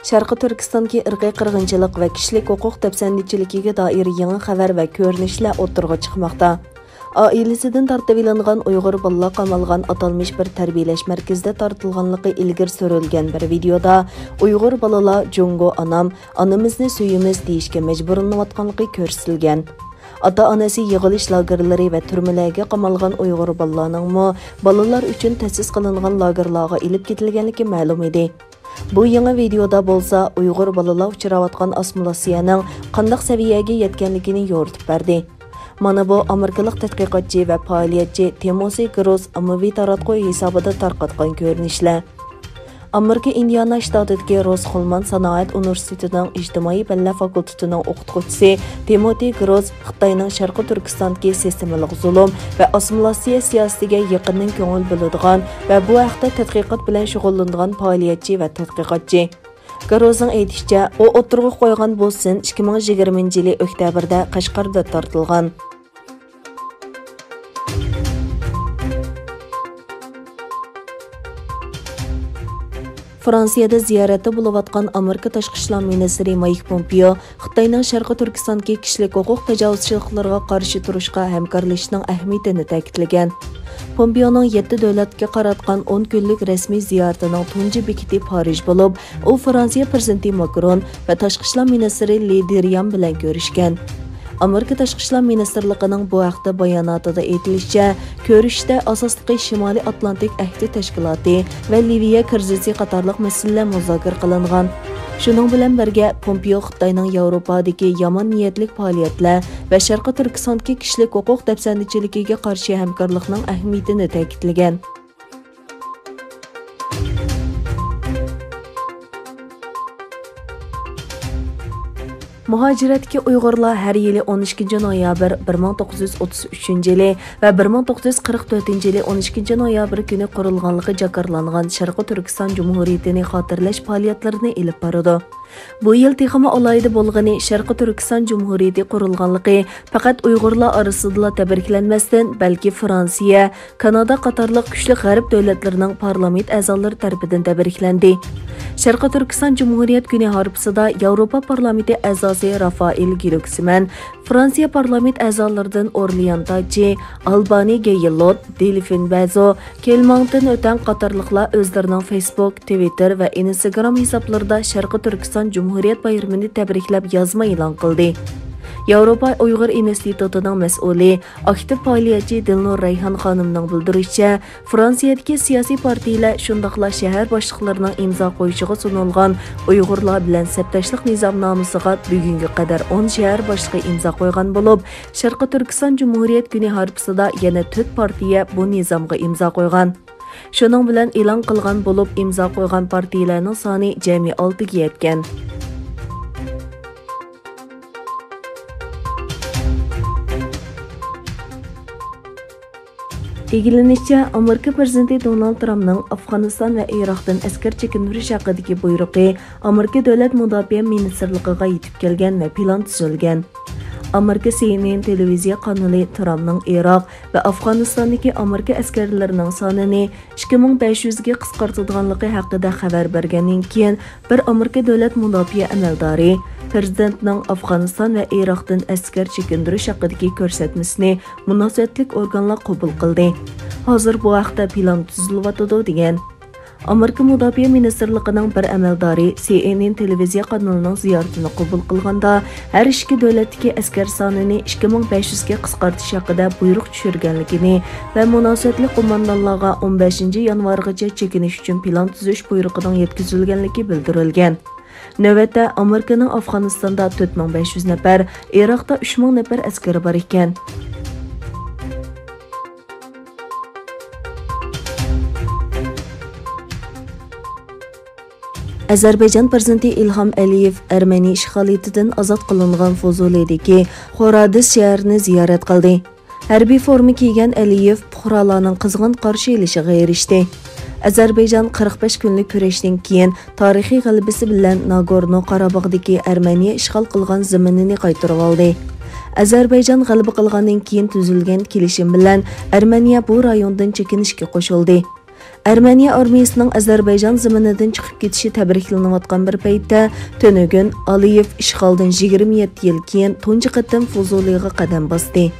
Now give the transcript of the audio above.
Sharqi Turkistondagi irqiy qirg'inchilik va kishilik huquq dafsandichiligiga doir yangi xabar va ko'rinishlar o'tirg'a chiqmoqda. Oilasidan tortib ilingan Uyg'ur bolalar qamalgan atalmış bir tarbiyalash markazida tortilganligi ilgari surilgan bir videoda Uyg'ur bolalar Jungo anam, onamizni suyimiz deyishga majburlanayotganligi ko'rsatilgan. Ota-onasi yig'ilish lagerlari va turmalarga qamalgan Uyg'ur bolalarning bolalar uchun ta'sis qilingan lagerlarga ilib ketilganligi ma'lum edi. Bu yangi videoda bo'lsa Uyg'ur bolalar uchrayotgan assimilyatsiyaning qanday saviyaga yetganligini yo'ritib berdi. Mana bu Amerikalik tadqiqotchi va faoliyatchi Timothy Gross ommaviy taratquv hisobida tarqatgan ko'rinishlar. Amerika Indiana shtatidagi Roscommon sanoat universitetining ijtimoiy fanlar fakultetining o'qituvchisi Timothy Gross Xitoyning Sharqi Turkistondagi sistemalik zulm va assimilyatsiya siyosatiga yaqindan ko'ngil bo'ladigan va bu haqda tadqiqot bilan shug'ullanadigan faoliyatchi va tadqiqotchi. Grossning aytishicha, u o'tirg'a qo'ygan bo'lsin 2020 yil oktyabrda Qashqarda tortilgan. Fransiyada ziyoratda bo'layotgan Amerika tashqi ishlar ministri Mike Pompeo Xitoyning Sharqi Turkistondagi kishilik huquq tajovuzchiliklariga qarshi turishga hamkorlashishning ahamiyatini ta'kidlagan. Pompeoning 7 davlatga qaratgan 10 kunlik rasmiy ziyoratining tunji bekiti Parij bo'lib, u Fransiya prezidenti Macron va tashqi ishlar ministri Le Drian bilan ko'rishgan. Amerika tashqi ishlar ministrligining bu haqda bayonotida aytilishicha, ko'rishda asosliqi Shimoliy Atlantik ahdi tashkiloti va Liviya krizi qatorliq masalalar muzokara qilingan. Shuning bilan birga Pompeo Xitoyning Yevropadagi yomon niyatlik faoliyatlar va Sharqi Turkistondagi kishilik huquq dafsandichiligiga qarshi hamkorlikning ahamiyatini ta'kidlagan. Muhojiratga Uyg'urlar har yili 12 noyabr 1933 yili va 1944 yili 12 noyabr kuni qurilganligi jakarlangan Sharqi Turkiston Jumhuriyatini xotirlash faoliyatlarini ilib boradi. Bu yil texmi olayda bo'lgani Sharqi Turkiston Jumhuriyati qurilganligi faqat Uyg'urlar orasida tabriklanmasdan, balki Fransiya, Kanada qatorliq kuchli g'arb davlatlarining parlament a'zolari tomonidan tabriklandi. Sharqi Turkiston Jumhuriyat kuni harfisida Yevropa parlamenti a'zosi Rafael Glucksmann, Fransiya parlament a'zolaridan Orlean Tachi, Albani Gaylot, Delphine Bazo, Kelmongdan o'tan qatorliqlar o'zlarining Facebook, Twitter va Instagram hisoblarida Sharqi Turkiston Jumhuriyat bayramini tabriklab yozma e'lon qildi. Yevropa Uyg'ur institutining mas'uli, aktiv faoliyatchi Dilnur Rayhan xonimning bildirishicha, Fransiyadagi siyosiy partiyalar shundaqla shahar boshliqlarining imzo qo'yishiga sunilgan Uyg'urlar bilan saptashlik nizomnomasiga bugunga qadar 10 shahar boshlig'i imzo qo'ygan bo'lib, Sharqi Turkiston Jumhuriyat kuni harfisida yana 4 partiya bu nizomga imzo qo'ygan. Shuning bilan e'lon qilgan bo'lib, imzo qo'ygan partiyalarning soni jami 6 ga yetgan. Egilinishcha, Amerika prezidenti Donald Trumpning Afg'oniston va Iroqdan askar chekindirish haqidagi buyrug'i Amerika davlat mudofaa ministrligiga yetib kelgan va plan tuzilgan. Amerika CNN televiziya kanali Trumpning Iroq va Afg'onistondagi Amerika askarlarining sonini 2500 ga qisqartirganligi haqida xabar bergandan keyin bir Amerika davlat mudofaa amaldori prezidentning Afg'oniston va Iroqdan askar chekindirish haqidagi ko'rsatmasini munosabatli organlar qabul qildi. Hozir bu haqda plan tuzilyotdi degan. Amerika Mudofaa ministrligining bir amaldori CNN televiziya kanalining ziyoratini qabul qilganda har ikki davlatdagi askar sonini 2500 ga qisqartish haqida buyruq tushirganligini va munosabatli qo'mondonlarga 15 yanvargacha chekinish uchun plan tuzish buyrug'ining yetkazilganligi bildirilgan. Navbatda Amerikaning Afg'onistonda 4500 nafar, Iroqda 3000 nafar askari bor ekan. Azerbaycan prezidenti İlham Aliyev Ermeniya ishg'oliyatidan ozod qilingan Fuzulidagi Xoradis shahrini ziyorat qildi. Harbiy forma kiygan Aliyev fuqarolarning qizg'in qarshi olishiga erishdi. Azerbaycan 45 kunlik kurashdan keyin tarixiy g'alabasi bilan Nagorno-Qarabog'dagi Ermeniya ishg'ol qilgan zaminini qaytarib oldi. Azerbaycan g'alaba qilgandan keyin tuzilgan kelishim bilan Ermeniya bu rayondan chekinishga qo'shildi. Ermeniya armiyasining Azərbaycan ziminidan chiqib ketishi tabriklanayotgan bir paytda Tönögün Aliyev ishg'oldan 27 yil keyin tunji qatam Fuzuliga qadam bosdi.